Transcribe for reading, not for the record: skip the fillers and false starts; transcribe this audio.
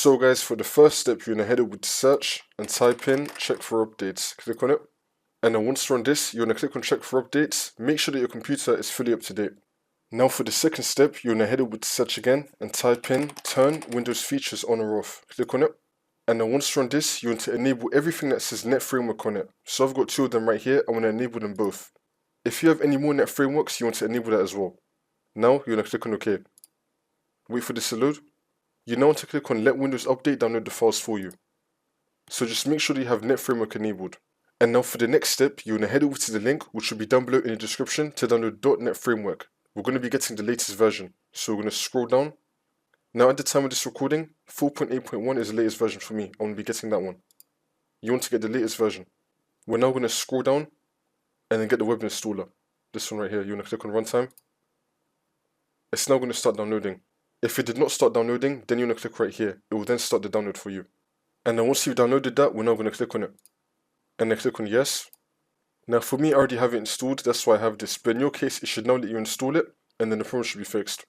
So guys, for the first step, you're going to head over to search and type in check for updates. Click on it. And then once you're on this, you're going to click on check for updates. Make sure that your computer is fully up to date. Now for the second step, you're going to head over to search again and type in turn Windows features on or off. Click on it. And then once you're on this, you want to enable everything that says Net Framework on it. So I've got two of them right here. I want to enable them both. If you have any more Net Frameworks, you want to enable that as well. Now you're going to click on OK. Wait for this to load. You now want to click on Let Windows Update download the files for you. So just make sure that you have Net Framework enabled. And now for the next step, you're going to head over to the link, which will be down below in the description, to download .NET Framework. We're going to be getting the latest version. So we're going to scroll down. Now at the time of this recording, 4.8.1 is the latest version for me. I'm going to be getting that one. You want to get the latest version. We're now going to scroll down and then get the web installer. This one right here, you're going to click on Runtime. It's now going to start downloading. If it did not start downloading, then you're going to click right here. It will then start the download for you. And then once you've downloaded that, we're now going to click on it. And then click on yes. Now for me, I already have it installed, that's why I have this. But in your case, it should now let you install it, and then the problem should be fixed.